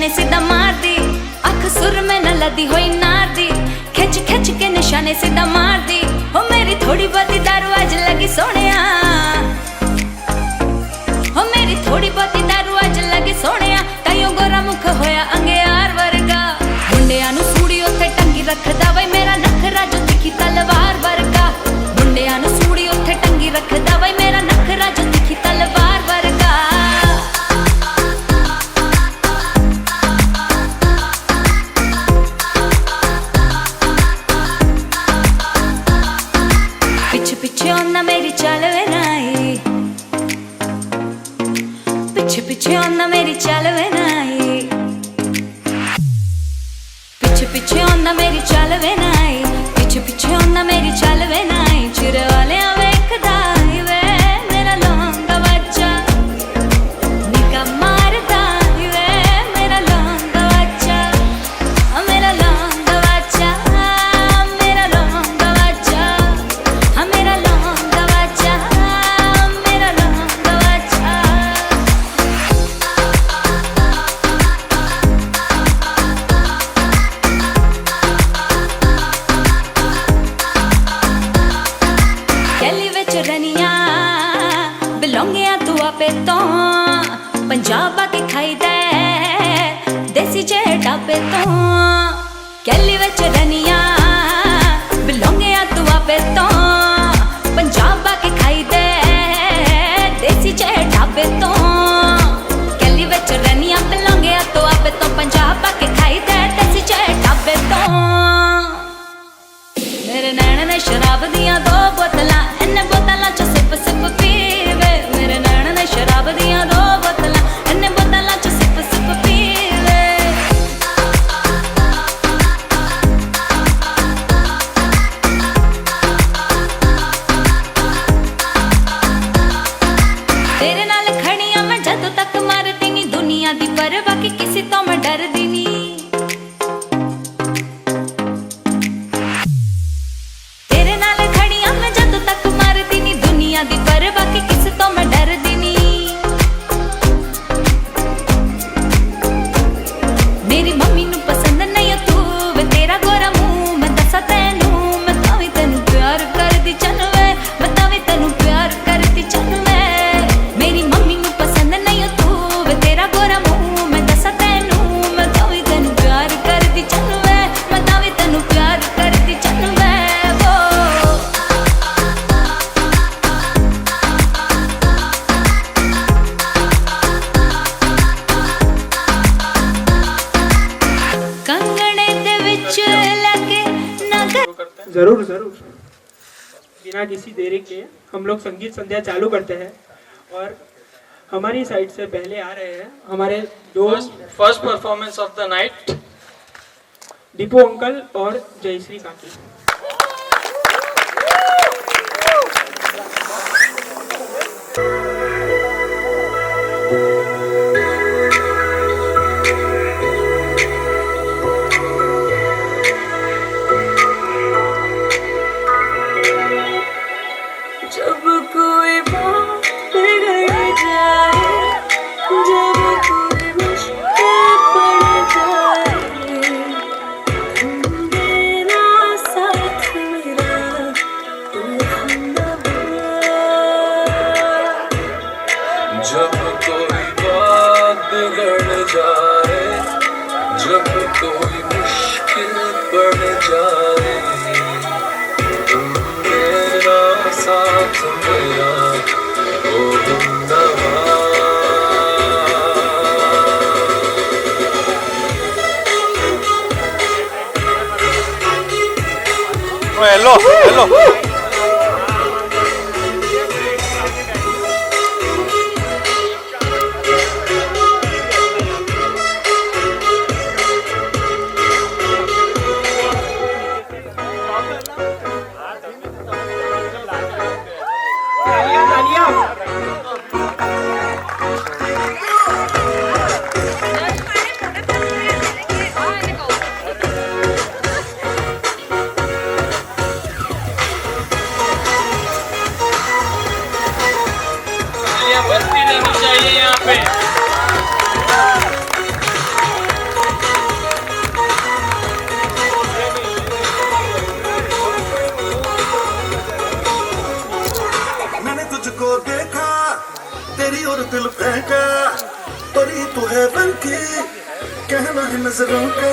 निशाने सीधा मार दी, अख सुर में न लदी हुई नार दी, खिंच खिंच के निशाने सीधा मार दी। हो मेरी थोड़ी बहुती दारू आज लगी सोनिया, हो मेरी थोड़ी बहुती दारू आज लगी सोनिया, ताइयों गोरा मुख होया अंगेयार वर्गा। मुंडिया नू सूड़ी उत्थे टंगी रखदा वई मेरा नखरा जो दिखी तलवार वर्गा। मुंडिया नू सूड़ी उत्थे टंगी रखदा वई मेरा नखरा जो दिखी तलवार वर्गा। पिछे पिछे औंदा मेरी चाल वे नाई, पिछे पिछे औंदा मेरी चाल वे नाई, पिछे पिछे औंदा मेरी चाल वे नाई, पिछे पिछे औंदा मेरी चाल वे नाई। चिर वाले वेखदा वे मेरा लौंगा बच्चा, निका मारदा वे मेरा लौंगा बच्चा, मेरा लौंगा बच्चा, मेरा लौंगा बच्चा, मेरा लौंगा बच्चा, मेरा लौंगा बच्चा। गली विच रनिया बिलोंगिया तू आपे तो, पंजाब आके खाई दे देसी जे ढाबे तो। गली विच रनिया बिलोंगिया तू आपे तो, पंजाब आके खाई दे देसी जे ढाबे तो। गली विच रनिया बिलोंगिया तू आपे तो, पंजाब आके खाई दे देसी जे ढाबे तो। मेरे नैन ने शराब दियां दो बोतलां, इन्ने बोतलां च सिप सिप पीवे। मेरे नैन ने शराब दियां दो बोतलां, इन्ने बोतलां च सिप सिप पीवे। तेरे नाल खड़ियां मैं जदों तक मरदी नी, दुनिया दी परवाह की किसी तो मैं डरदी नी। तेरे नाल खड़ियां मैं जदों तक मरदी नी, दुनिया दी परवाह की किसी तो मैं डरदी नी। मेरी मम्मी नू पसंद नहीं तू वे तेरा गोरा मुंह, मैं दसा तैनू मैं तावी तैनू प्यार करदी चल वे, मैं तावी तैनू प्यार करदी चल वे। मेरी मम्मी नू पसंद नहीं तू वे तेरा गोरा मुंह, मैं दसा तैनू मैं तावी तैनू प्यार करदी चल वे, मैं तावी तैनू प्यार करदी चल वे। वो कंगने दे विच लगे नगर। जरूर जरूर, बिना किसी देरी के हम लोग संगीत संध्या चालू करते हैं। और हमारी साइड से पहले आ रहे हैं हमारे दोस्त first performance of the night, Deepu uncle और जयश्री काकी। जब कोई बात बिगड़ जाए, जब कोई मुश्किल पड़ जाए, तुम मेरा साथ मेरा तुम जब कोई बात बिगड़ जाए, जब कोई मुश्किल पड़ जाए, तुम मेरा साथ मेरा ओ जिंदगानी। हेलो हेलो की नजरों का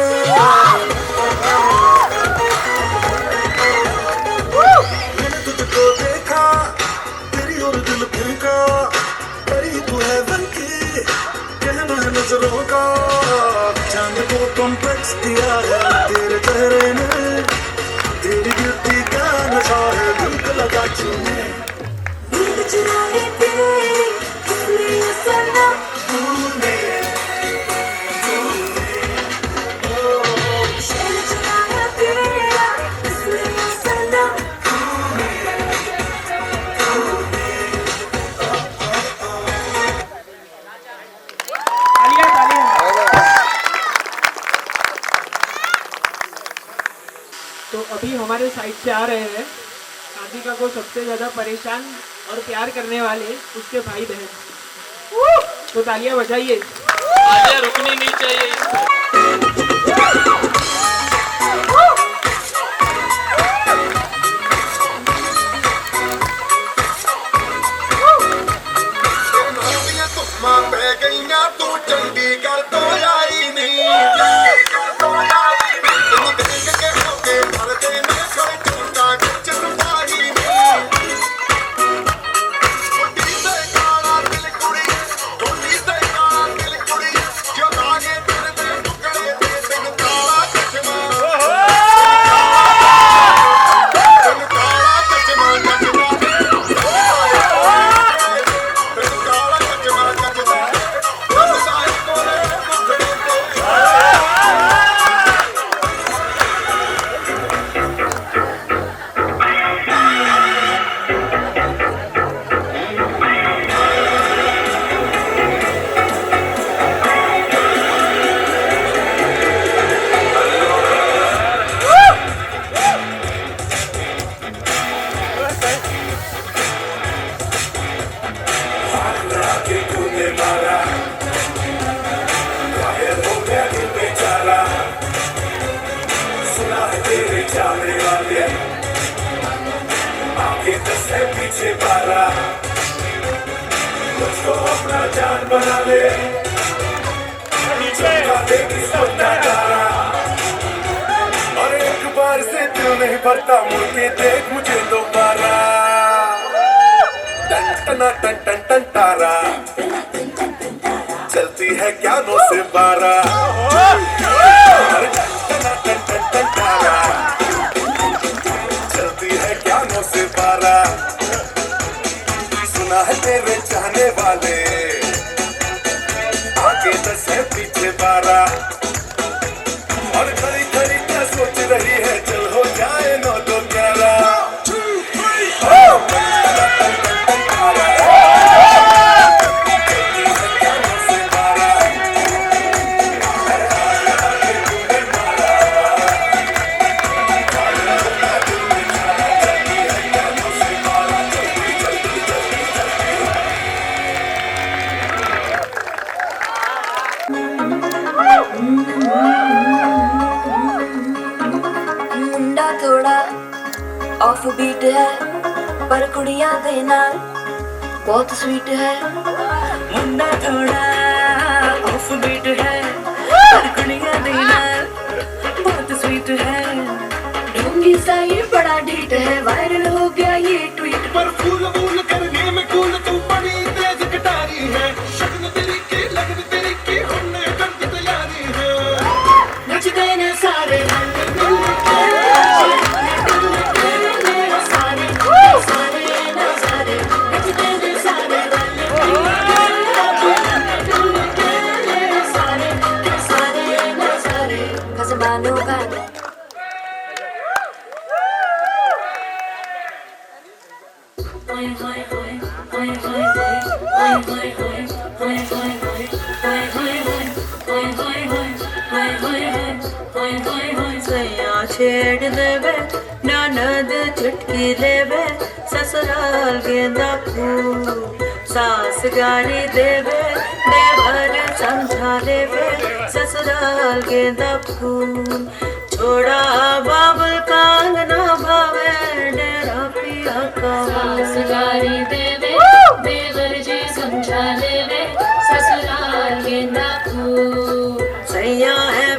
मैंने तुझको देखा तेरी और दिल फेंका तेरी तू है बन की कहना है नजरों का चांद को कॉम्प्लेक्स दिया है तेरे चेहरे ने तेरी ब्यूटी का नशा है दिल को लगा चूमे दिल चुराए तेरे इसलिए सनम दिल चुराया तेरा इसलिए सनम तालियां तालियां। तो अभी हमारे साइड से आ रहे हैं राधिका को सबसे ज्यादा परेशान और प्यार करने वाले उसके भाई बहन। तो तालियां बजाइए। आजा रुकनी नहीं चाहिए इसको। मां पे गई ना तू चंडीगढ़ तो आई नहीं देख के होके भर देने कोई टूटा चल पाई नहीं छोटी से काला दिल कुड़ी छोटी से काला दिल कुड़ी जो आगे तेरे दे टुकड़े दे तेन काला चश्मा पीछे बारा मुझको अपना जान बना ले और एक बार से दिल नहीं भरता मुड़ के देख मुझे दोबारा टन टन टन टन टन तारा चलती है क्या 9 से 12 टन टन टन टन टन तारा चलती है क्या 9 से 12 सुना है तेरे चाहने वाले आगे 10 है पीछे 12 और खड़ी खड़ी क्या सोच रही है चल हो जाए 9 2 11 मुंडा थोड़ा ऑफ बीट है पर कुड़ियां दे नाल बहुत स्वीट है मुंडा थोड़ा ऑफ बीट है पर कुड़ियां दे नाल बहुत स्वीट है ढोंगी सा ये बड़ा ढीठ है वायरल हो गया ये ट्वीट पर फूल फूल करने में कूल तू बड़ी तेज कटारी है शक्ल तेरी की लगन तेरी की हमने कर दी तैयारी है नचते ने सारे छेड़ देवे ननद चुटकी लेवे ससुराल गेंदा फूल सास गाली देवे देवर समझा लेवे ससुराल गेंदा फूल छोड़ा बाबुल कांग ना भावे डेरा पिया का सास गाली देवे देवर जी समझा लेवे ससुराल गेंदा फूल सैया है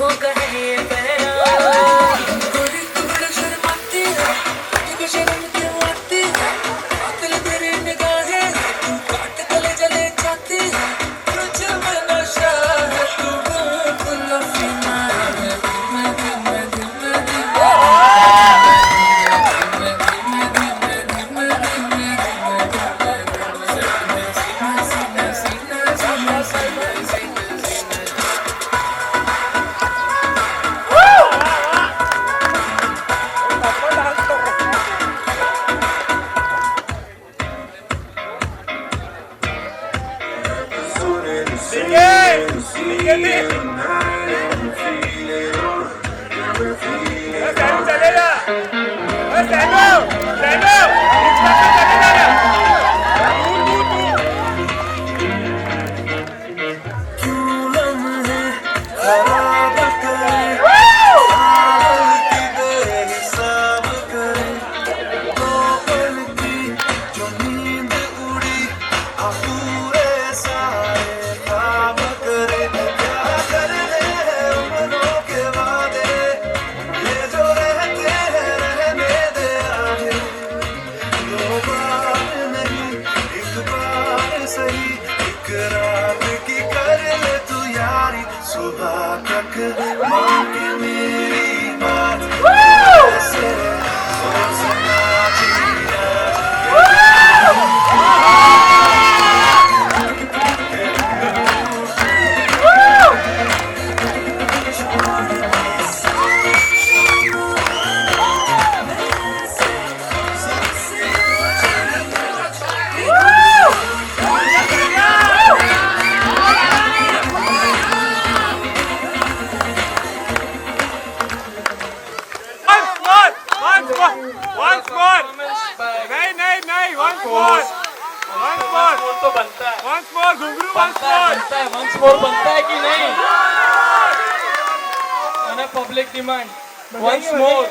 आंखों का है ये पहरा गोरी तू बड़ा शर्माती है तुझको शर्म क्यों आती है अकल तेरी निगाहें तू काट गले जले जाती है तुझ में नशा है तू बिल्कुल अफीना है बनता है कि नहीं? Public demand once more.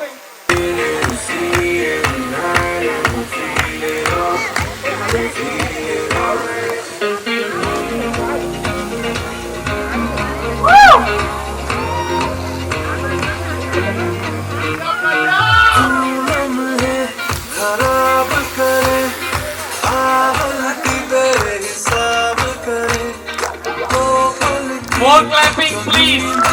More clapping, please.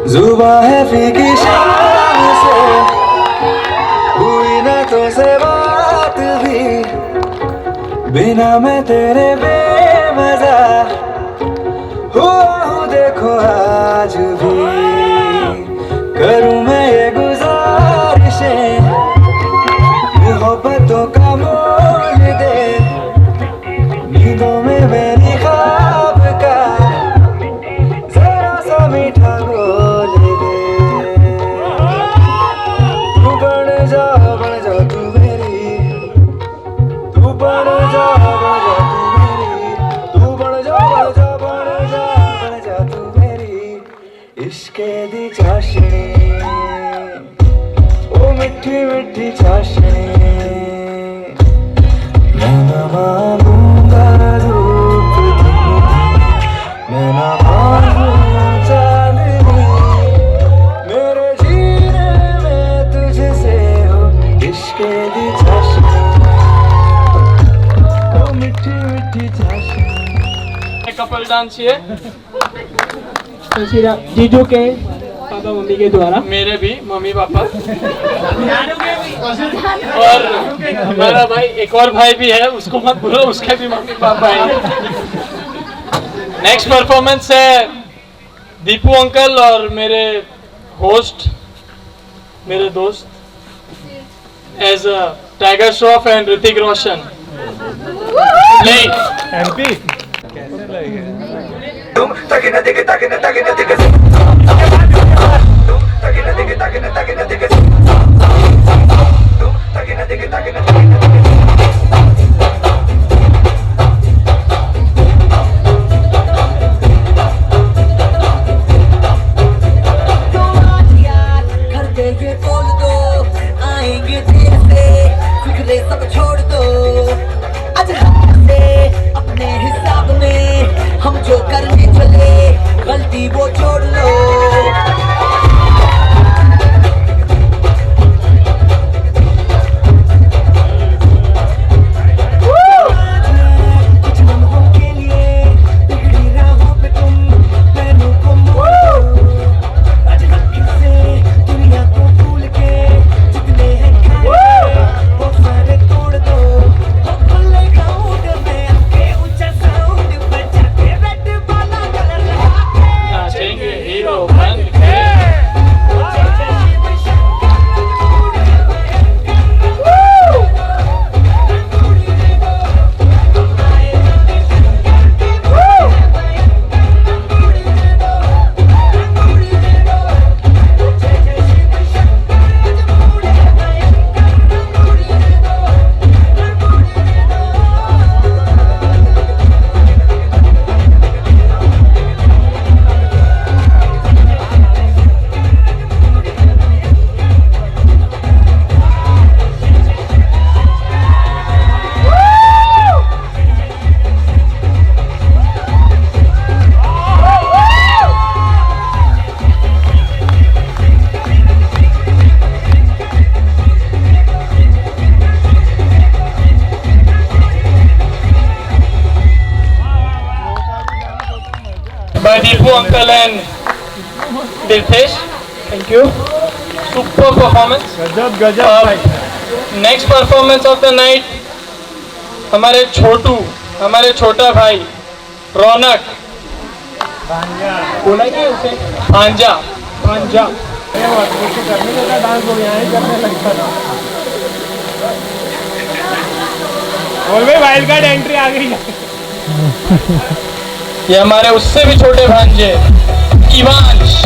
जुबां है फीकी शाम से हुई न तो से बात भी बिना मैं तेरे बेमजा हुआ हूँ देखो आज भी इश्के दी चाशनी ओ मिठी मिठी चाशनी मैं ना मांगूंगा धूप मैं ना मांगूंगा चांदनी मेरे जीने में तुझसे हो इश्के दी चाशनी ओ मिठी मिठी चाशनी कपल डांस ये जीजू के पापा मम्मी के द्वारा मेरे भी मम्मी पापा और हमारा भाई एक और भाई भी है, उसको मत बोलो, उसके भी मम्मी पापा है। नेक्स्ट परफॉर्मेंस है दीपू अंकल और मेरे होस्ट मेरे दोस्त as a Tiger Shroff and Hrithik Roshan. नहीं by Deepu uncle and Tirthesh. Thank you. Super performance. Gajab. Next performance of the night हमारे छोटा भाई रौनक बोला कि उसे भांजा भांजा बोल भाई वाइल्ड कार्ड एंट्री आ गई है। ये हमारे उससे भी छोटे भांजे इवांश।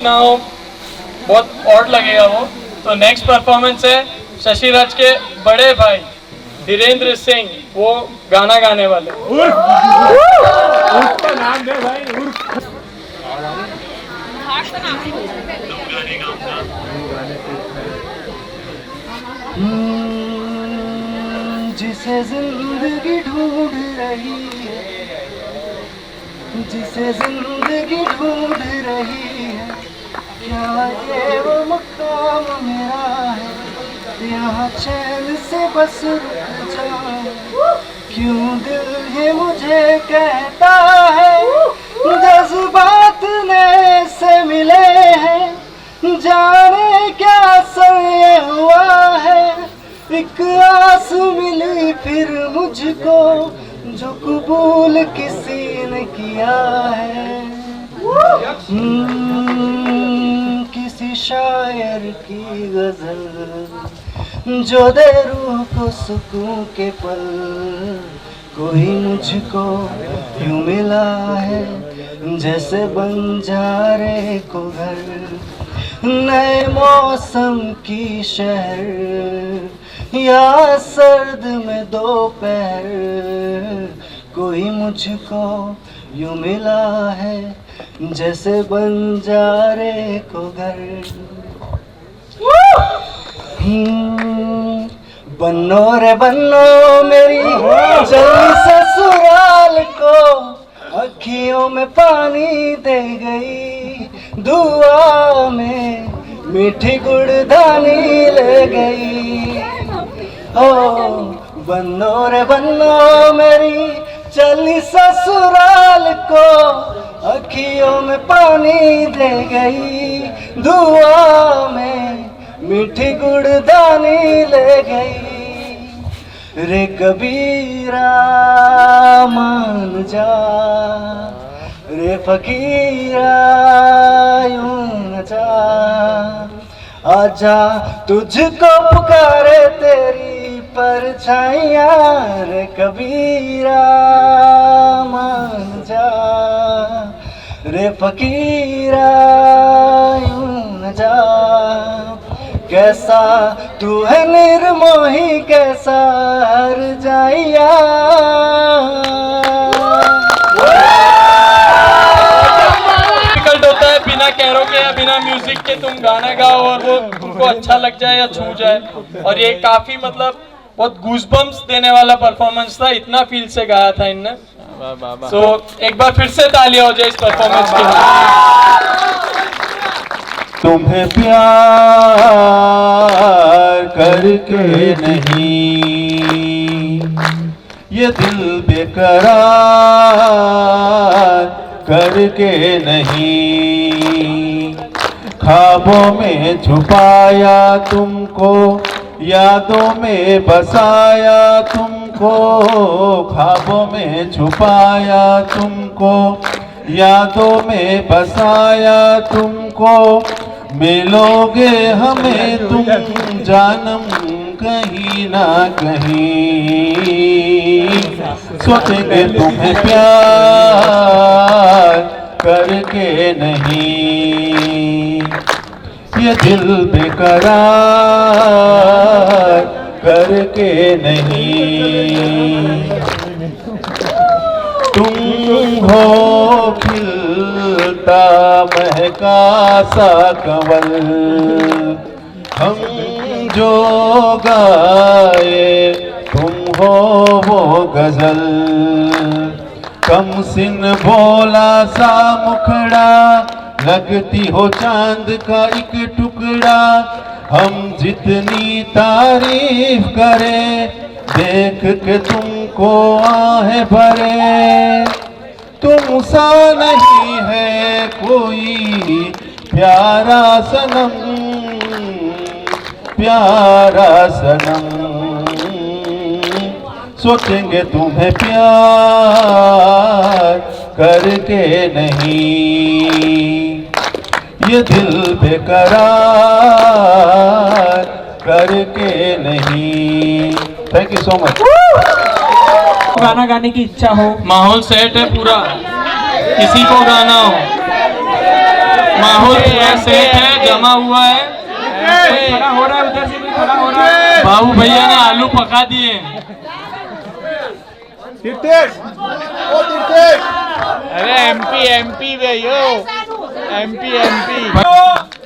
ना हो, बहुत ऑड लगेगा वो। तो नेक्स्ट परफॉर्मेंस है शशि राज के बड़े भाई धीरेन्द्र सिंह, वो गाना गाने वाले। उसका नाम दे भाई, उर्फ। जिसे जिंदगी ढूंढ रही है, जिसे जिंदगी ढूंढ रही है, क्या ये वो मकाम मेरा है, यहाँ चैन से बस रुक जाऊं। क्यों दिल ये मुझे कहता है, जज्बात नए से मिले हैं, जाने क्या असर ये हुआ है। एक आस मिली फिर मुझको, जो कबूल किसी ने किया है। किसी शायर की गजल जो दे रूह को सुकून के पल, कोई मुझको यूं मिला है जैसे बंजारे को घर। नए मौसम की शहर या सर्द में दोपहर, कोई मुझको यूं मिला है जैसे बंजारे को घर। बन्नो रे बन्नो मेरी चली ससुराल को, अखियों में पानी दे गई, दुआ में मीठी गुड़दानी ले गई। ओ बन्नो रे बन्नो मेरी चली ससुराल को, अखियों में पानी दे गई, दुआ में मीठी गुड़दानी ले गई। रे कबीरा मान जा, रे फकीरा यूं न जा, आजा तुझको पुकारे तेरी परछाइयाँ। रे कबीरा मान जा, रे फकीरा यूं न जा, कैसा तू है निर्मोही कैसा हर जाइया। डिफिकल्ट होता है बिना कैरों के या बिना म्यूजिक के तुम गाना गाओ और वो तुमको अच्छा लग जाए या छू जाए। और ये काफी मतलब बहुत गूज़बम्प्स देने वाला परफॉर्मेंस था, इतना फील से गाया था इनने। सो एक बार फिर से तालियां हो जाए इस परफॉर्मेंस के लिए। तुम्हें प्यार करके नहीं, ये दिल बेकरार करके नहीं, ख्वाबों में छुपाया तुमको, यादों में बसाया तुमको, ख्वाबों में छुपाया तुमको, यादों में बसाया तुमको, मिलोगे हमें तुम जानम कहीं ना कहीं। सोचेंगे तुम्हें प्यार करके नहीं, ये दिल बेकरार करके नहीं। तुम हो खिलता महका सा कंवल, हम जो गाए तुम हो वो गजल, कम सिन भोला सा मुखड़ा, लगती हो चांद का एक टुकड़ा। हम जितनी तारीफ करें देख के तुमको आहें भरे, तुम सा नहीं है कोई प्यारा सनम, प्यारा सनम। सोचेंगे तुम्हें प्यार करके नहीं, ये दिल बेकरार करके नहीं। Thank you so much. गाना गाने की इच्छा हो, माहौल सेट है पूरा, किसी को गाना हो माहौल पूरा सेट है, जमा हुआ है। खड़ा हो रहा है, उधर से भी खड़ा हो रहा है। बाबू भैया ने आलू पका दिए। अरे एमपी भैया, एमपी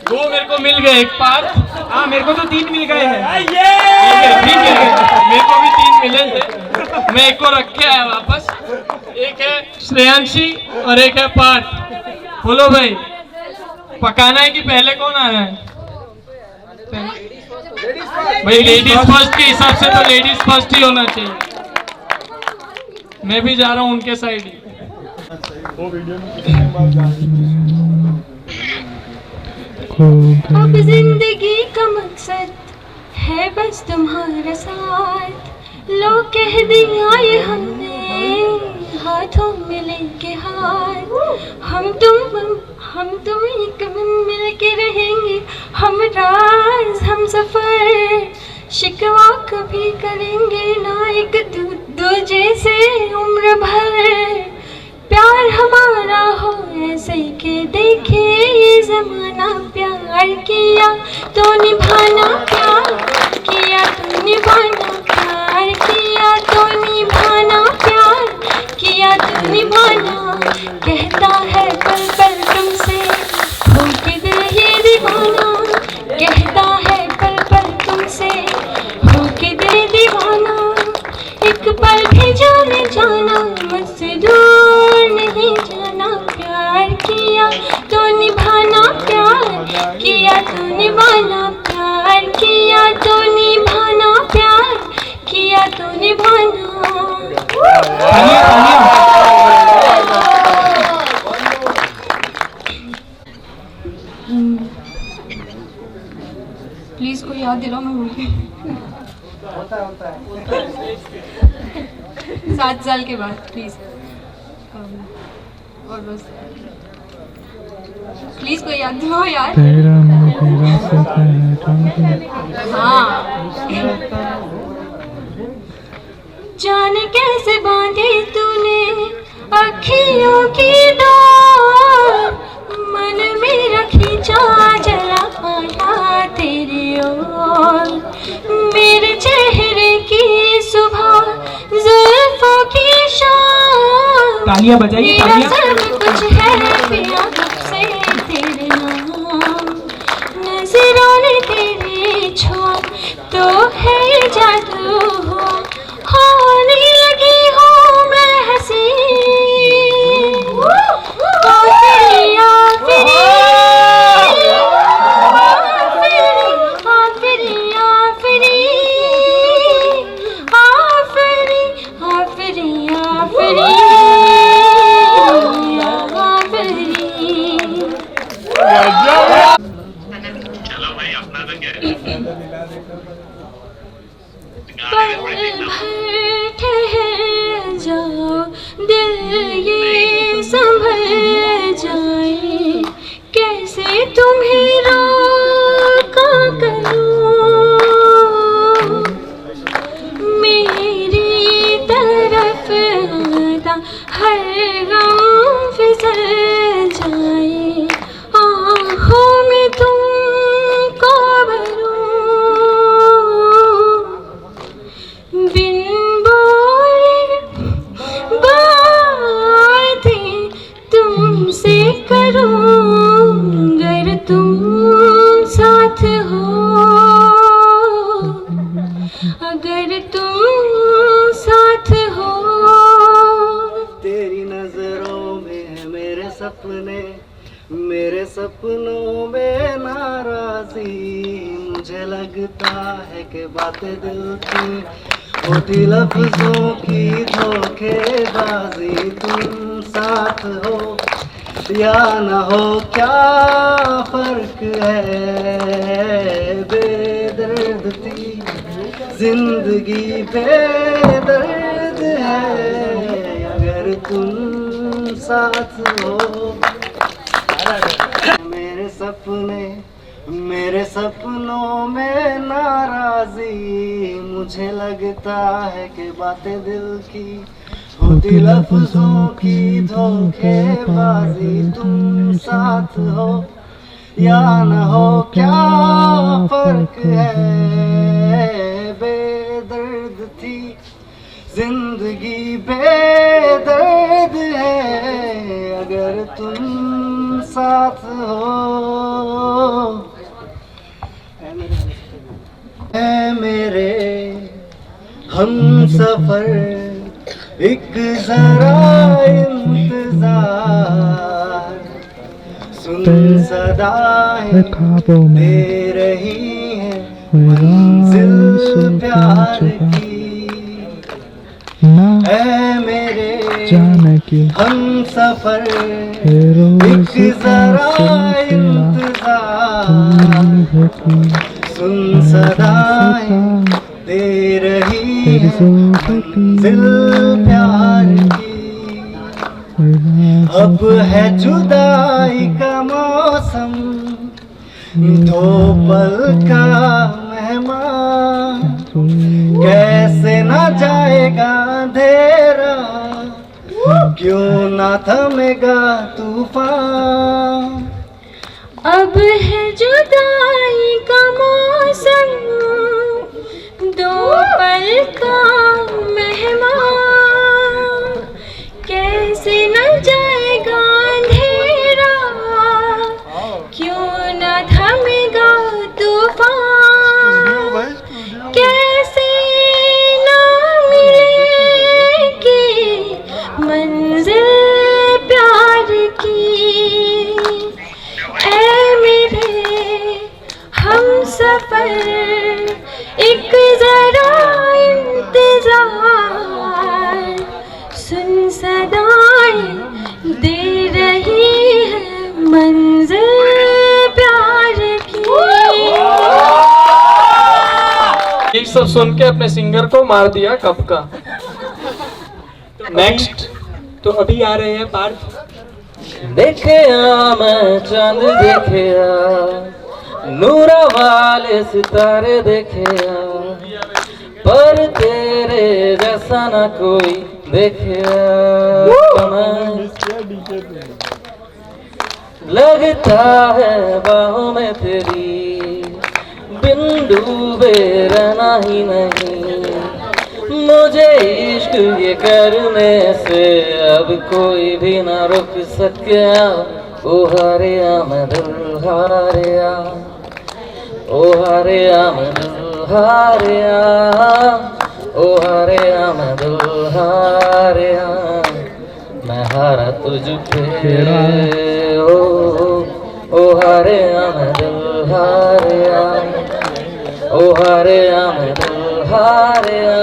दो मेरे को मिल गए, एक पार्ट। हाँ, मेरे को तो 3 मिल गए हैं। ठीक है, मेरे को भी 3 मिले थे, मैं एक को रख के आया वापस। एक है श्रेयांशी और एक है पार्ट। बोलो भाई, पकाना है कि पहले कौन आ रहा है? भाई लेडीज फर्स्ट के हिसाब से तो लेडीज फर्स्ट ही होना चाहिए। मैं भी जा रहा हूँ उनके साइड ही। अब जिंदगी का मकसद है बस तुम्हारा साथ, लोग कह दिया ये हमने, हाथों में लेके हाथ। हम तुम एक मिल के रहेंगे, हम राज हम सफर, शिकवा कभी करेंगे ना एक दूजे से उम्र भर। प्यार हमारा हो ऐसे के देखे ये जमाना, प्यार किया तो निभाना, प्यार किया तो निभाना, प्यार किया तो निभाना, प्यार किया तो निभाना। कहता है पल पल तुमसे हो के दिल ये दीवाना, कहता है पल पल तुमसे हो के दिल दीवाना। एक पल भी जाने जाना, मुझसे दूर नहीं जाना, प्यार किया तो निभाना, प्यार किया तो निभाना, प्यार किया तो निभाना, प्यार किया तो निभाना। प्लीज कोई याद दिलाओ, मैं भूल गई। 7 साल के बाद प्लीज, और बस प्लीज कोई याद दिलाओ यार। हाँ, जाने कैसे बांधी तूने अखियों की डोर, मन मेरा खींचा जला आया तेरी ओर। मेरे चेहरे की सुबह, जुल्फों की शाम, तालियां बजाइए, मेरा सब कुछ है पिया से तेरे नाम। नजरों ने तेरी छुआ तो है ये जादू हुआ, होने लगी हूँ मैं हंसी। आफरी आफरी आफरी आफरी आफरी आफरी आफरी पल भर ठहर जाओ, दिल ये संभल जाए, कैसे तुम्हें रोका करूं। मेरी तरफ आता हर गम फिसल जाए, आँखों में तुमको भरूं। बिन बोले बातें तुमसे करूं, अगर तुम साथ हो, अगर तुम साथ हो। तेरी नजरों में है मेरे सपने, मेरे सपनों में नाराजी। मुझे लगता है कि बातें दिल की होती लफ्जों की धोखेबाजी। तुम साथ हो या न हो क्या फर्क है, बेदर्द थी जिंदगी बेदर्द है, अगर तुम साथ हो। मेरे सपनों में नाराजी। मुझे लगता है कि बातें दिल की होती लफ्जों की धोखेबाजी। तुम साथ हो या न हो क्या फर्क है, बेदर्द थी जिंदगी बेदर्द है, अगर तुम साथ हो। है मेरे हम सफर एक जरा इंतजार, सुन सदाएं दे रही है मंजिल प्यार की। है मेरे हम सफर एक जरा इंतजार, सुन सदाएं दे रही है मंजिल प्यार की। अब है जुदाई का मौसम, दो पल का मेहमान, कैसे ना जाएगा अंधेरा, क्यों ना थमेगा तूफान। अब है जुदाई का मौसम, दो पल का मेहमान, कैसे न जाएगा अंधेरा, क्यों न थमेगा तूफान। कैसे न मिलेगी मंजिल प्यार की। ऐ मेरे हम सफर एक जरा इंतजार, सुन सदाएं दे रही है मंजिल प्यार की। ये सब सुन के अपने सिंगर को मार दिया कब का। नेक्स्ट तो अभी आ रहे हैं पार्थ। देखे मैं चांद देखे नूरा वाले सितारे देखे, पर तेरे जैसा ना कोई देखे। लगता है बाहों में तेरी बिन डूबे रहना ही नहीं, मुझे इश्क ये करने से अब कोई भी ना रोक सका। ओ हरिया मैं दिल हारिया, ओ हरिया मैं दिल हारिया, ओ हरिया मैं दिल हारिया, मैं हारा तुझ पे। ओ हरिया मैं दिल हारिया, ओ हरिया मैं दिल हारिया,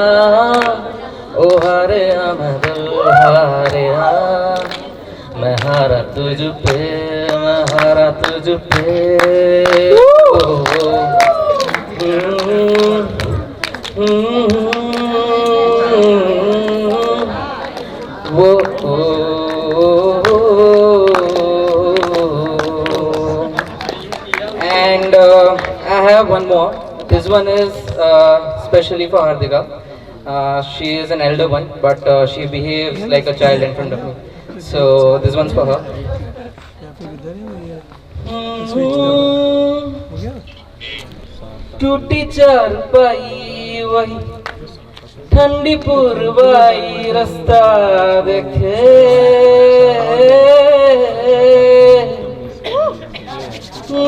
ओ हरिया मैं दिल हारिया, मैं हारा तुझ पे, मैं हारा तुझ पे। And I have one more. This one is specially for Hardika. She is an elder one, but she behaves like a child in front of me. So this one's for her. टूटी चारपाई वही ठंडी पुरवाई रास्ता देखे,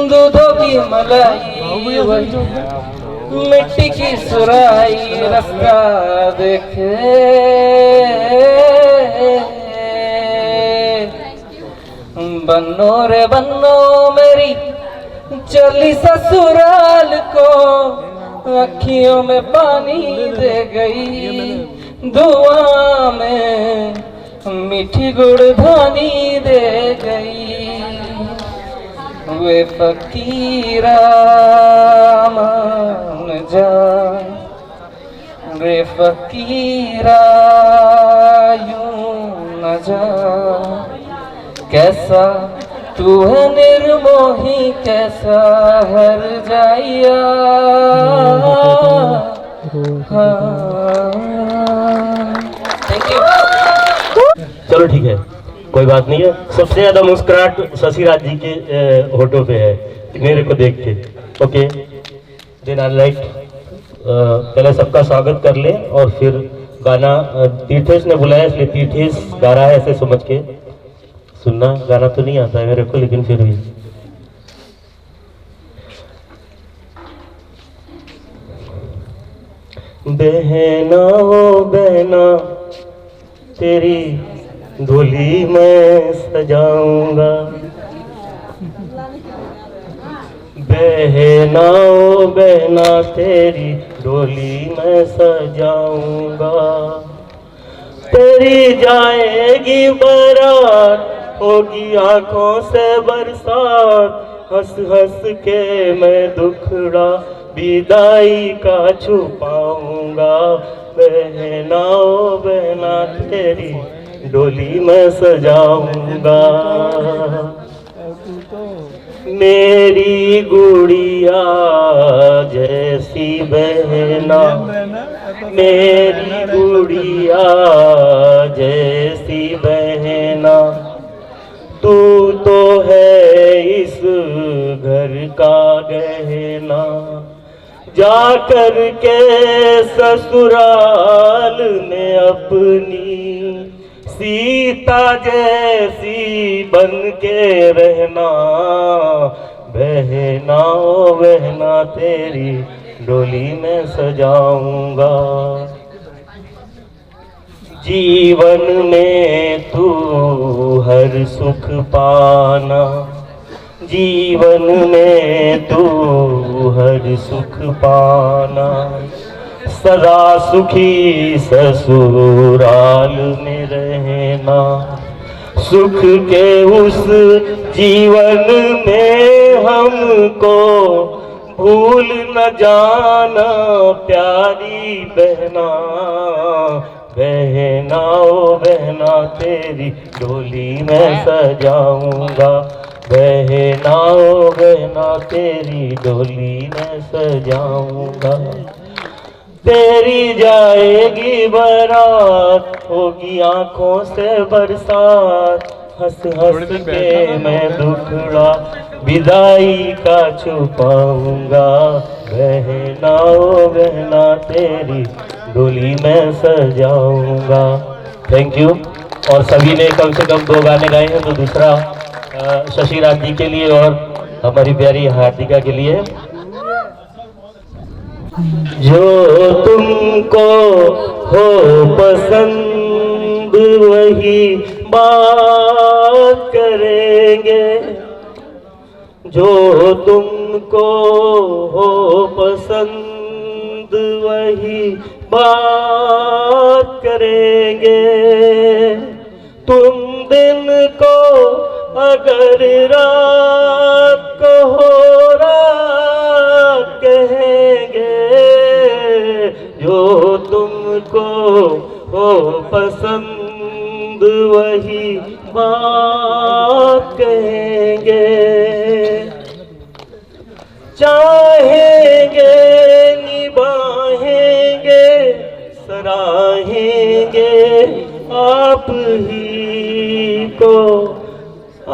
दूधों की मलाई वही मिट्टी की सुराई रास्ता देखे। बन्नो रे बन्नो मेरी चली ससुराल को, अखियों में पानी दे गई, दुआ में मीठी गुड़धानी दे गई। वे फकीरा मान जा, वे फकीरा यूं न जा, कैसा तू है निर्मोही कैसा हर जाइया। चलो ठीक है, कोई बात नहीं है। सबसे ज्यादा मुस्कुराहट शशिराज जी के होठों पे है मेरे को देख के। ओके देन आई लाइक पहले सबका स्वागत कर ले और फिर गाना तीर्थेश ने बुलाया इसलिए तीर्थेश गा रहा है ऐसे समझ के सुनना। गाना तो नहीं आता है मेरे को लेकिन फिर भी बहना ओ बहना तेरी डोली मैं सजाऊंगा, बहना ओ बहना तेरी डोली मैं सजाऊंगा। तेरी जाएगी बारात होगी आंखों से बरसात, हंस हंस के मैं दुखड़ा विदाई का छुपाऊंगा। बहना ओ बहना तेरी डोली मैं सजाऊंगा। मेरी गुड़िया जैसी बहना, मेरी गुड़िया जैसी बहना, तू तो है इस घर का गहना। जा कर के ससुराल में अपनी सीता जैसी बन के रहना। बहना ओ बहना तेरी डोली में सजाऊंगा। जीवन में तू हर सुख पाना, जीवन में तू हर सुख पाना। सदा सुखी ससुराल में रहना, सुख के उस जीवन में हमको भूल न जाना प्यारी बहना। बहना ओ बहना तेरी डोली में सजाऊंगा। बहना ओ बहना तेरी डोली में सजाऊंगा। तेरी जाएगी बारात होगी आंखों से बरसात, हंस हंस के मैं दुखड़ा विदाई का छुपाऊंगा। बहना ओ बहना तेरी डोली में सजाऊंगा। Thank you. और सभी ने कम से कम 2 गाने गाए हैं, तो दूसरा शशिराज जी के लिए और हमारी प्यारी हार्दिका के लिए। जो तुमको हो पसंद वही बात करेंगे, जो तुमको हो पसंद वही बात करेंगे। तुम दिन को अगर रात को हो रात कहेंगे, जो तुमको हो पसंद वही बात कहेंगे। चाहेंगे निभाएंगे सराहेंगे आप ही को।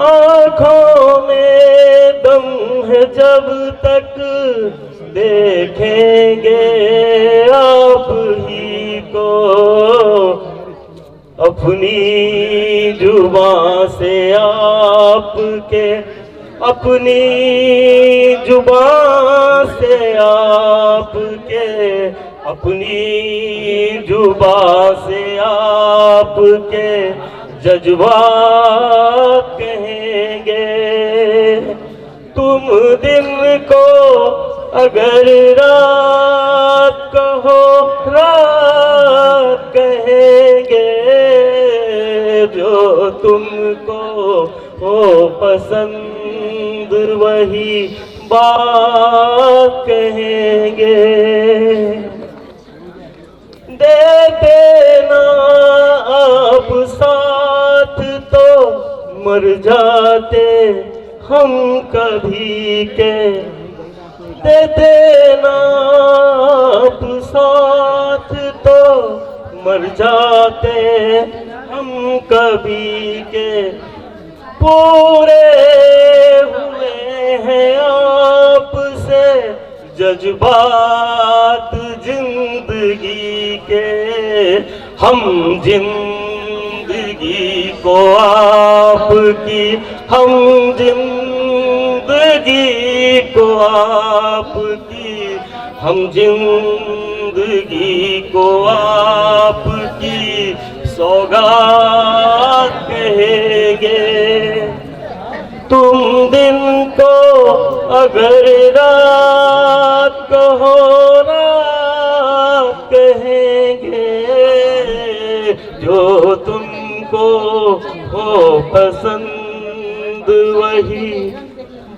आँखों में दम है जब तक देखेंगे आप ही को। अपनी जुबां से आपके, अपनी जुबां से आपके, अपनी जुबां से आपके जज्बात कहेंगे। तुम दिन को अगर रात कहो रात कहेंगे, जो तुमको हो पसंद वही बात कहेंगे। दे देना आप साथ तो मर जाते हम कभी के। दे देना आप साथ तो मर जाते हम कभी के पूरे हुए हैं आपसे जज्बात जिंदगी के, हम जिंदगी को आपकी, हम जिंदगी को आपकी, हम जिंदगी को आपकी सौगात कहेंगे। तुम दिन को अगर रात कहो रात कहेंगे, जो तुमको हो पसंद वही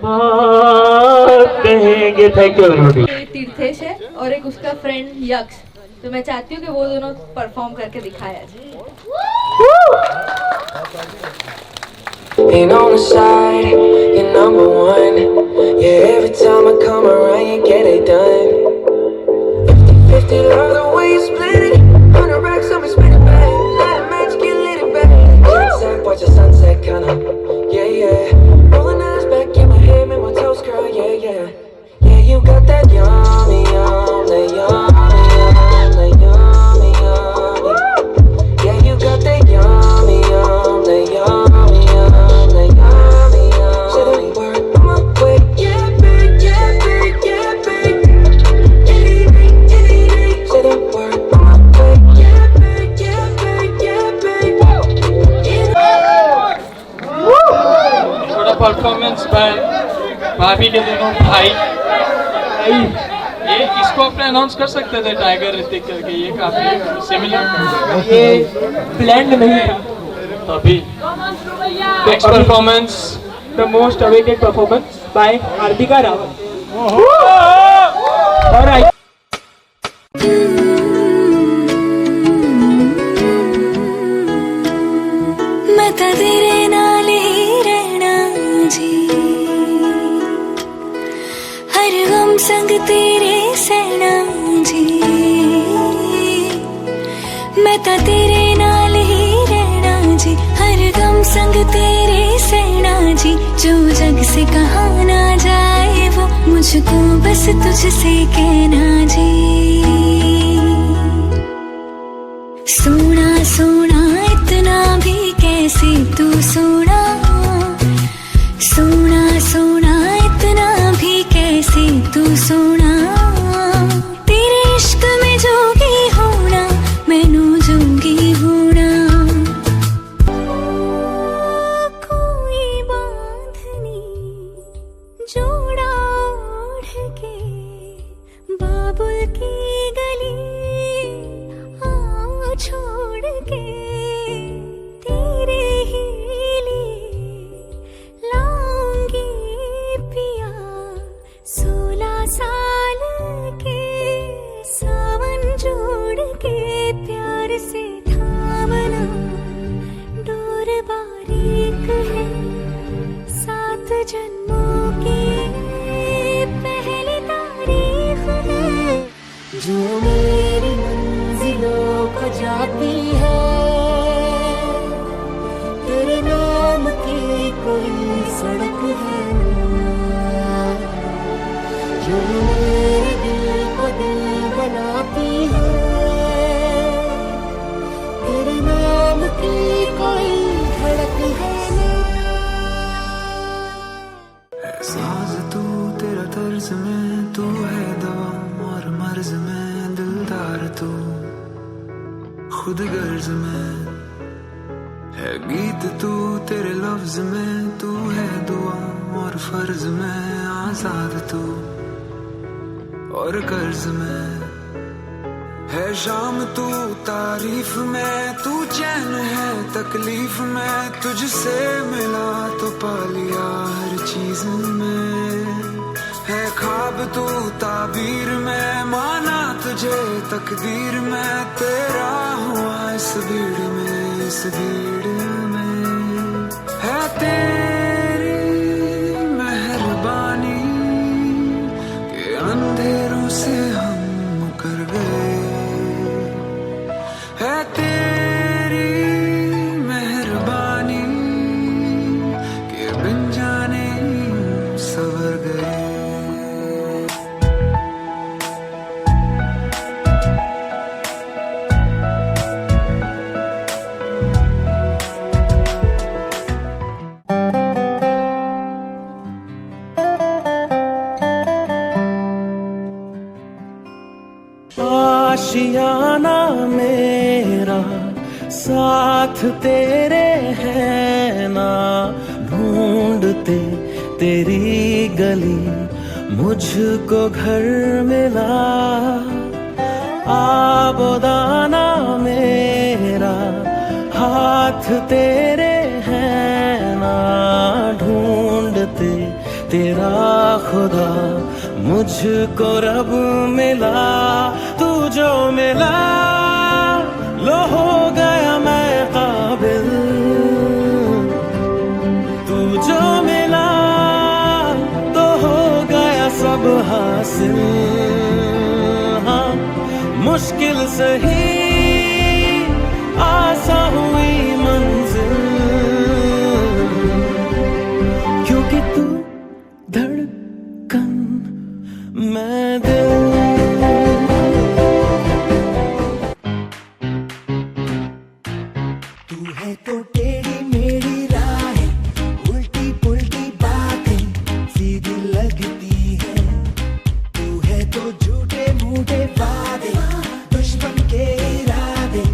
बात कहेंगे। Thank you everybody. तीर्थेश है और एक उसका फ्रेंड यक्ष, तो मैं चाहती हूँ कि वो दोनों परफॉर्म करके दिखाया जाए। Ain't on the side, you're number one. Yeah, every time I come around, you get it done. 50-50, love the way you split it. 100 racks on me, spin it back. Light a match, get lit it back. Sunset, watch the sunset, kinda. Yeah, yeah. Rolling eyes back in my head, make my toes curl. Yeah, yeah. Yeah, you got that yummy, yum, that yummy, yum, that yummy, yummy. Yeah, you got that yummy, yum, that yummy, yum. Performance by भाभी के दोनों भाई। ये इसको अपने announce कर सकते थे टाइगर ऋतिक करके, ये काफी सिमिलर, ये ब्लेंड नहीं था अभी। Next performance, the most awaited performance by Hardika Rawat. और मैं तो तेरे नाल ही रहना जी, हर गम संग तेरे सहना जी। मैं तो तेरे नाल ही रहना जी, हर गम संग तेरे सहना जी। जो जग से कहा ना जाए वो मुझको बस तुझसे कहना जी। सोना सोना इतना भी कैसे तू सोना, सोना सोना इतना भी कैसे तू सोना। तेरे इश्क में जोगी होना, मैनू जोगी होना। कोई बांधनी जोड़ा ओढ़ के बाबुल की गली आओ छोड़ के, तेरे ही लिए लाऊंगी पिया 16 साल के सावन जोड़ के। प्यार से थामना डोर बारीक है, 7 जन्मों की पहली तारीख है। जो मेरी मंजिलों को जाती है, तेरे नाम की कोई सड़क है ना, जो मेरे दिल को दिल बनाती है, तेरे नाम की कोई धड़क है ना। साज तू तेरा तर्ज में, तू है दवा और मर्ज में, दिलदार तू खुद गर्ज में है गीत तू, तेरे लफ्ज में तू है दुआ और फर्ज में, आजाद तू और कर्ज में है शाम तू, तारीफ में तू चैन है तकलीफ में, तुझसे मिला तो पा लिया हर चीज में, है ख्वाब तू ताबीर में, माना तुझे तकदीर में, तेरा हुआ इस भीड़ में, इस भीड़ में है तेरी मेहरबानी के अंधेरों से हम मुकर गए, है तेरी साथ तेरे हैं ना ढूंढते तेरी गली, मुझको घर मिला आबोदाना मेरा, हाथ तेरे हैं ना ढूंढते तेरा खुदा, मुझको रब मिला। तू जो मिला लो हो गया मैं काबिल, तू जो मिला तो हो गया सब हासिल। हाँ मुश्किल सही आसान हुई मंजिल, क्योंकि तू धड़कन मैं दिल। तू है तो टेढ़ी मेरी राहें, उल्टी पुल्टी बातें सीधी लगती है। तू है तो झूठे मूठे वादे, दुश्मन के इरादे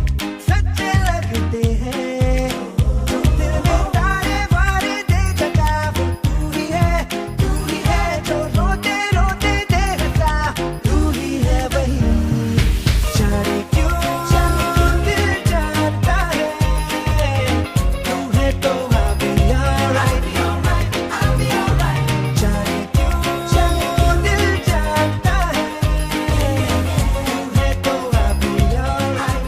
सच्चे लगते हैं। तू दिल में तारे वारे दे जगा, वो तू ही है जो रोते रोते दे हंसा। तू ही है वही जाने क्यों दिल जाता है। तू है तो I'll be alright, I'll be alright। जाने क्यों दिल जाता है। तू है तो I'll be alright,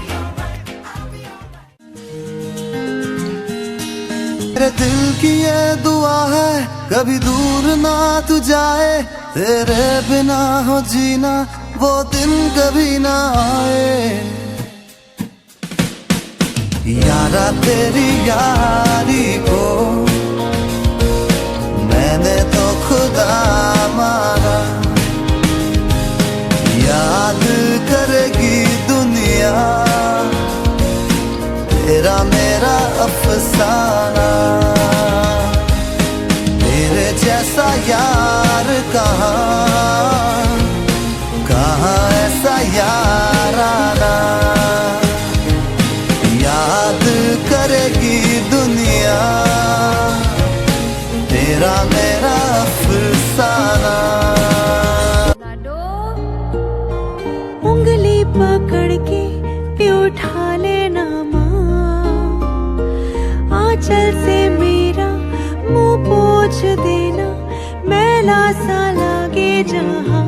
मेरे दिल की ये दुआ है कभी दूर ना तू जाए, तेरे बिना हो जीना वो दिन कभी ना आए। यारा तेरी यारी को मैंने तो खुदा माना, याद करेगी दुनिया तेरा मेरा अफसाना। तेरे जैसा यार कहाँ ऐसा यार आना, याद करेगी दुनिया तेरा मेरा अफसाना। उंगली पकड़ के उठा लेना माँ, आंचल से मेरा मुंह पोंछ देना, मैला सा लागे जहाँ।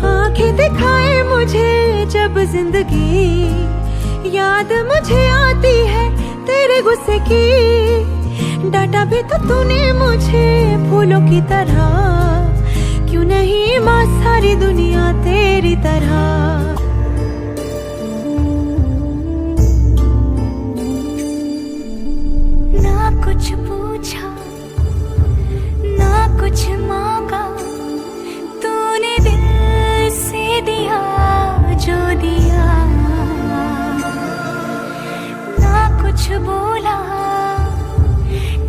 आंखें दिखाए मुझे जब जिंदगी, याद मुझे आती है तेरे गुस्से की। डांटा भी तो तूने मुझे फूलों की तरह, क्यों नहीं माँ सारी दुनिया तेरी तरह। ना कुछ पूछा ना कुछ मांगा, तूने दिल से दिया जो दिया। ना कुछ बोला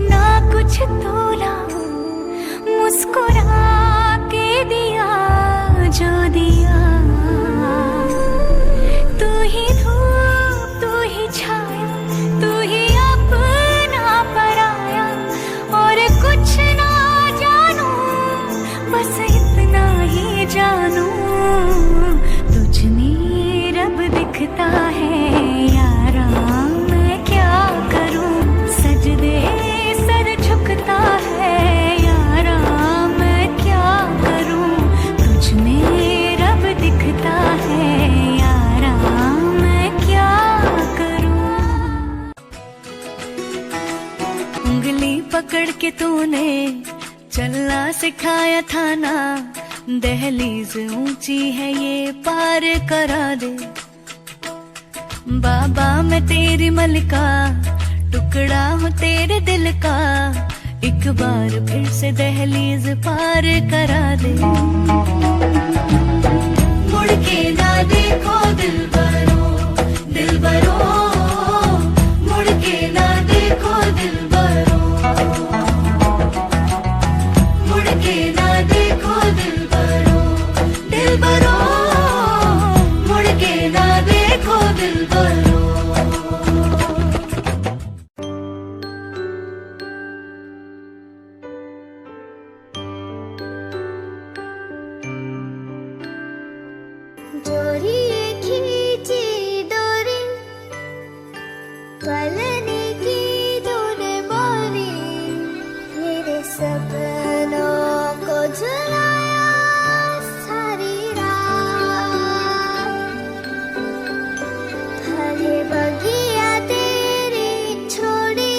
ना कुछ तोला, मुस्कुरा के दिया जो दिया। तू ही धूप तू ही छाया, तू ही अपना पराया, और कुछ ना जानू बस इतना ही जानू। तुझ में रब दिखता है यारा, मैं क्या करूं सजदे सर झुकता है यारा, मैं क्या करूं। तुझ में रब दिखता है यारा, मैं क्या करूं। उंगली पकड़ के तूने चलना सिखाया था ना, दहलीज ऊंची है ये पार करा दे। बाबा मैं तेरी मलिका, टुकड़ा हूँ तेरे दिल का, एक बार फिर से दहलीज पार करा दे। मुड़ के ना देखो दिलबरो दिलबरो, मुड़ के ना देखो दिलबरो, मुड़ के ना देखो दिलबरो, दिलबरो, मुड़ के ना देखो दिलबरो। जोरी खींची डोरी, पलने की तूने बोली, मेरे सपनों को झुलाया सारी रात। भले बगिया तेरी छोड़ी,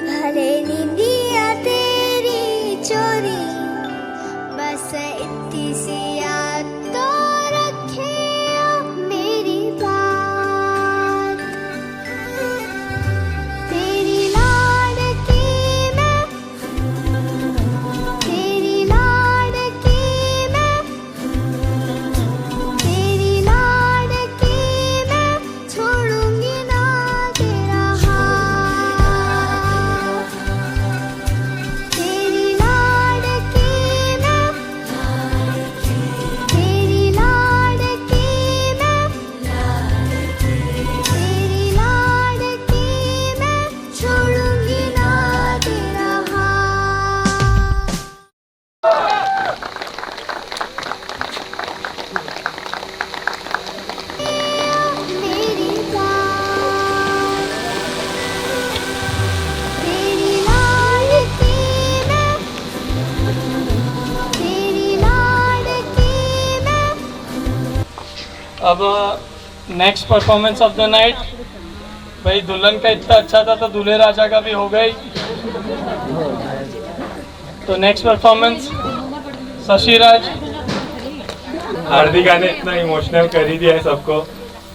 भले नींदिया तेरी चोरी, बस इतनी सी याद तो रखे मेरी बात। तेरी लाडकी मैं, तेरी लाडकी मैं, तेरी लाडकी मैं, छोड़ूंगी ना तेरा हाथ। तेरी लाडकी मैं, तेरी लाडकी मैं, तेरी लाडकी मैं, छोड़ूंगी ना तेरा हाथ। मेरी बात, तेरी लाडकी मैं, तेरी लाडकी मैं। अब next performance of the night, भाई दुल्हन का इतना अच्छा था तो दूल्हे राजा का भी हो गई। तो नेक्स्ट परफॉर्मेंस शशिराज। हार्दिका ने इतना इमोशनल कर ही दिया है सबको,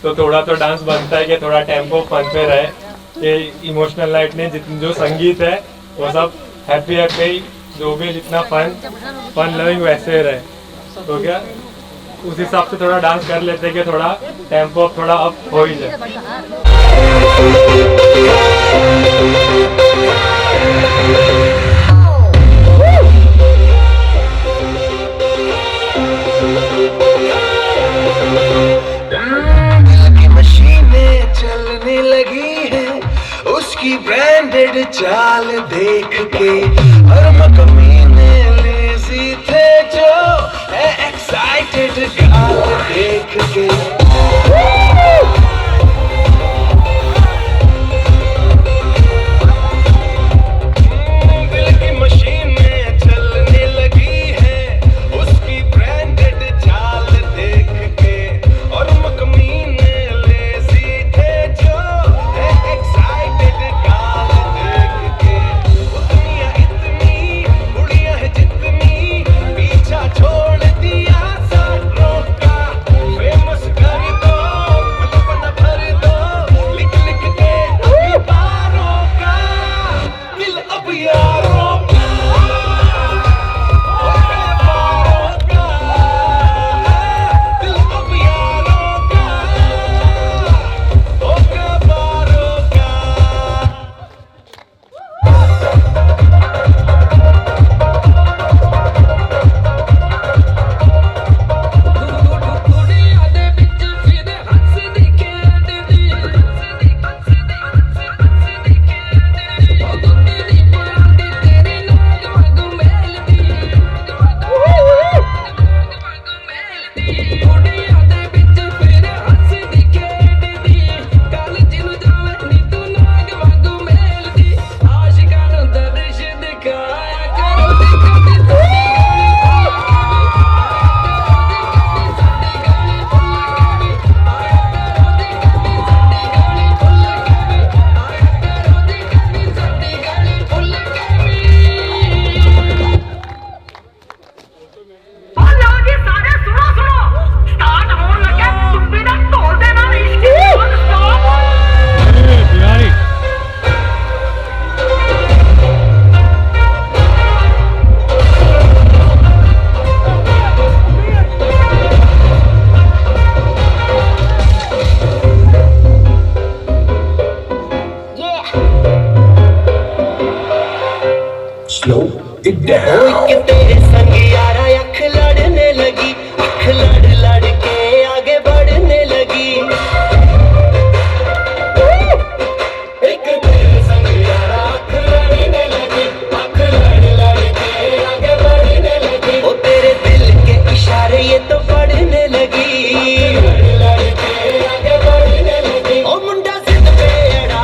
तो थोड़ा तो डांस बनता है कि थोड़ा टेम्पो फन पे रहे। कि इमोशनल नाइट ने जितनी जो संगीत है वो सब हैप्पी हैप्पी, जो भी जितना फन लविंग वैसे रहे। तो क्या उस हिसाब से थोड़ा डांस कर लेते कि थोड़ा टेम्पो थोड़ा अप हो ही जाए। की मशीनें चलने लगी है उसकी ब्रांडेड चाल देख के, और मकमीने लेजी थे जो है एक्साइटेड गाल देख के। दिल तेरे संग यारा अख लड़ने लगी, अख लड़ लड़ के आगे बढ़ने लगी। एक तेरे संग यारा अख लड़ने लगी, अख लड़ लड़ के आगे बढ़ने लगी। ओ तेरे दिल के इशारे ये तो पढ़ने लगी, लड़ लड़ के आगे बढ़ने लगी। ओ मुंडा जिद पे अड़ा,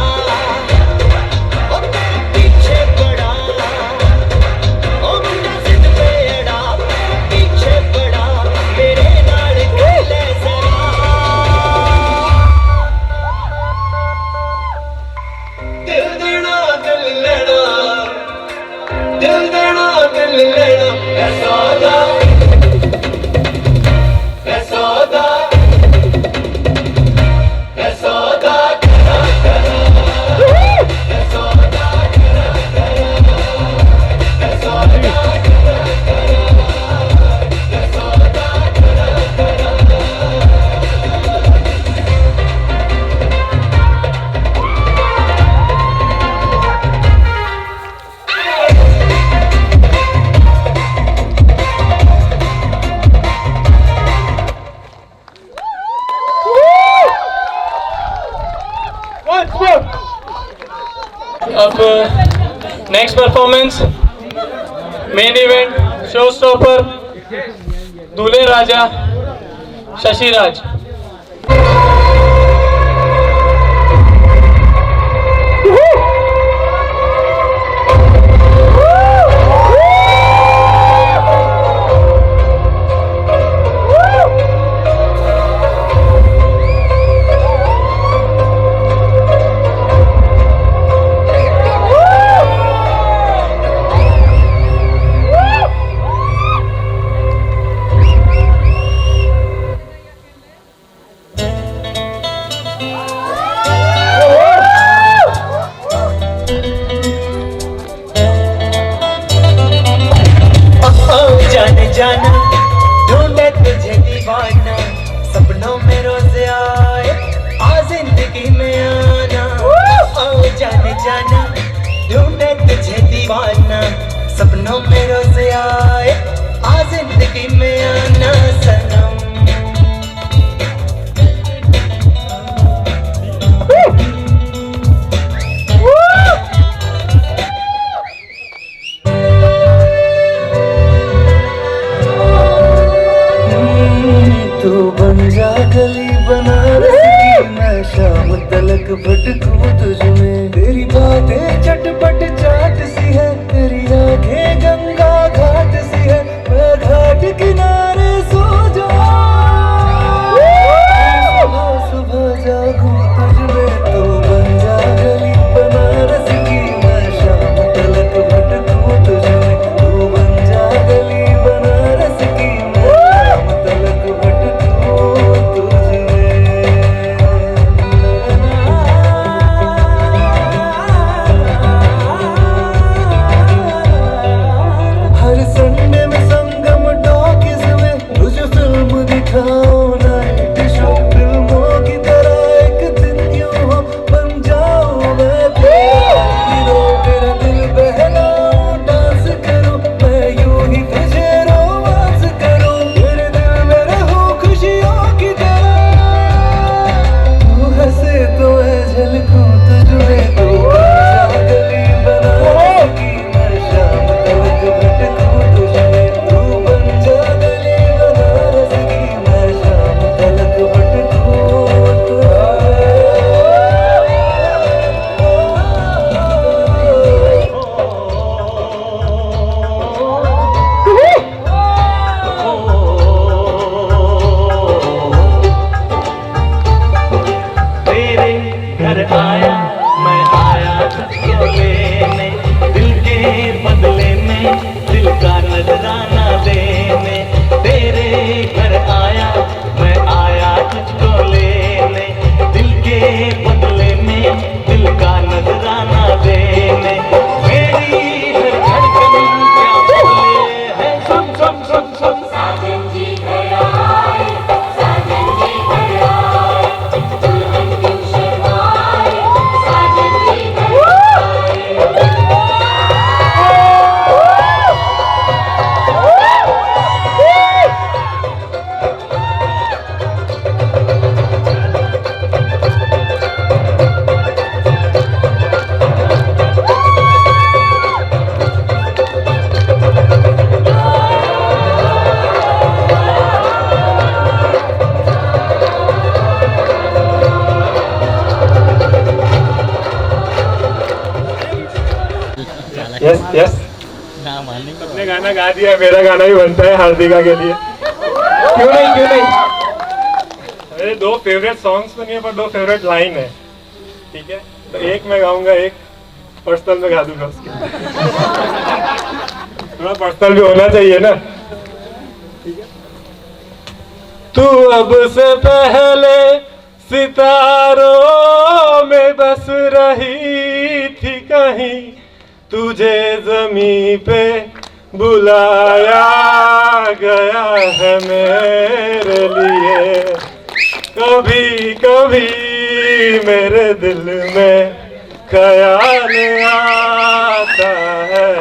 ओ तेरे पीछे पड़ा। ओ मुंडा जिद पे अड़ा, तेरे पीछे पड़ा। मेरे नाल खेले जरा, दिल देना दिल लेना, दिल देना दिल लेना। ऐ सौदा, ऐ सौदा, ऐ सौदा करा करा, ऐ सौदा करा करा, ऐ सौदा करा करा, ऐ सौदा करा करा। अब next performance, main event, show stopper, दूल्हे राजा शशिराज। जाने जाना ढूंढे तुझे दीवाना, सपनों में रोज आए आ जिंदगी में आना। ओ जाने जाना ढूंढे तुझे दीवाना, सपनों में रोज आए आ जिंदगी में आना। सनम तू बन जा गली बनारस की, मैं शाम तलक भटकूं तुझ में। तेरी बातें चटपट चाट सी है, तेरी आंखें गंगा घाट सी है। मैं घाट किनारे सो जाऊं, सुबह सुबह जागूं तुझ में। तू बन जा गली बनारस की, मैं शाम तलक भटकूं तुझ में। तू बन जा गली बनारस की, मैं शाम तलक भटकूं तुझ में। हर संडे में संगम टॉकीज में तुझे फिल्म दिखाऊं, नाइट शो फिल्मों की तरह। एक दिन क्यों हो बन जाऊं मैं तेरा हीरो, तेरा दिल बहलाऊं, डांस करूं मैं यूं ही तुझे रोमांस करूं। तेरे दिल में रहूं खुशियों की तरह, तू हंसे तो मैं झलकूं तुझ में। तू बन जा गली बनारस की, मैं शाम तलक भटकूं तुझ में। तू बन जा गली बनारस की, मैं शाम तलक भटकूं तुझ तेरे घर आया मैं आया तुझको लेने, दिल के बदले में दिल का नजराना देने। तेरे घर आया मैं आया तुझको लेने, दिल के बदले में दिल का नजराना देने। मेरी हर धड़कन क्या बोले है, सुन सुन सुन सुन। साजन जी घर आए, साजन जी घर आए, दुल्हन क्यों शर्माए, साजन जी घर आए। अपने गाना गा दिया, मेरा गाना भी बनता है हार्दिका के लिए। क्यों नहीं। मेरे 2 फेवरेट सॉन्ग्स तो नहीं है, पर 2 फेवरेट लाइन है, ठीक है? तो एक मैं गाऊंगा, एक पर्सनल में गा दूंगा उसके। थोड़ा पर्सनल भी होना चाहिए ना, ठीक है? तू अब से पहले सितारों में बस रही थी कहीं, तुझे ज़मीं पे बुलाया गया है मेरे लिए। कभी कभी मेरे दिल में ख्याल आता है।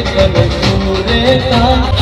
तन पूरे का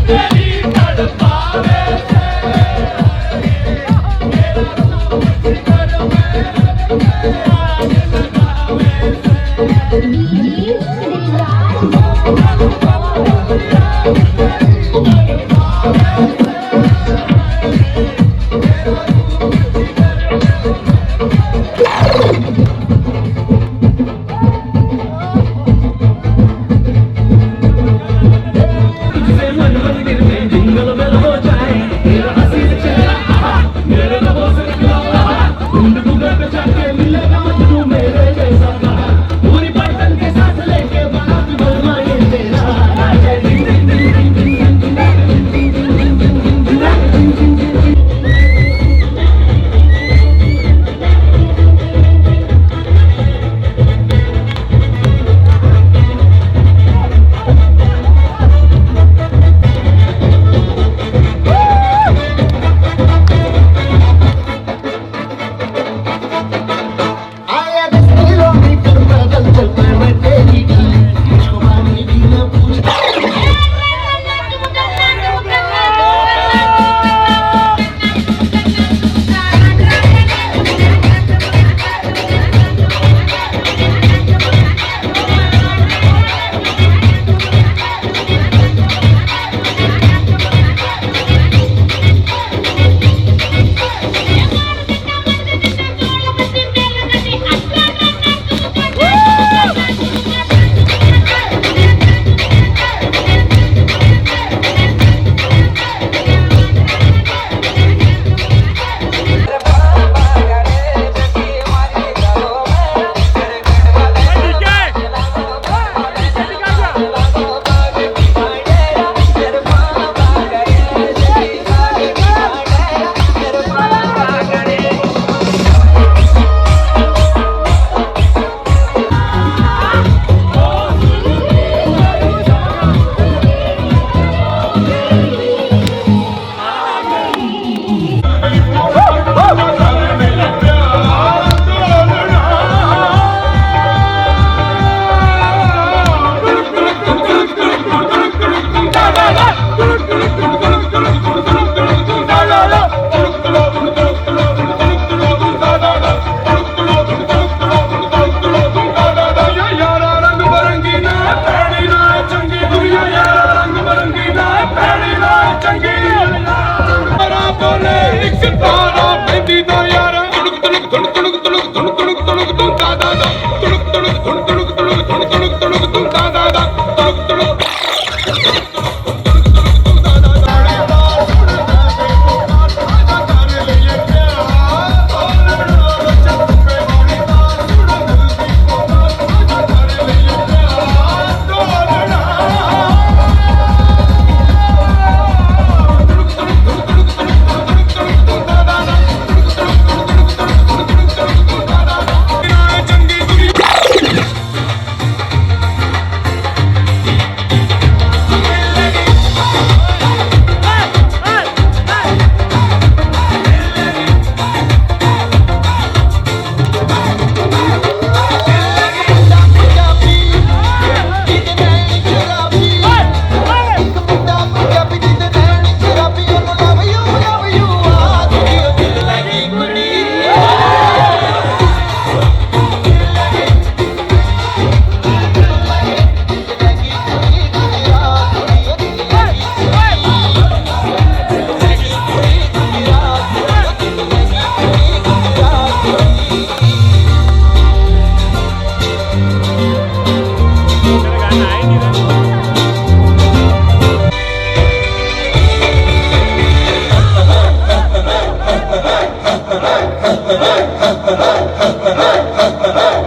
तेरी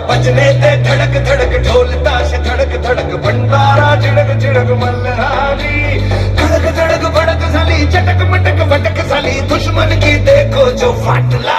बजने ते धड़क धड़क ढोल ताश धड़क धड़क भंडारा झिड़क झिड़क मल्हारी धड़क धड़क भड़क साली चटक मटक भटक साली दुश्मन की देखो जो फाटला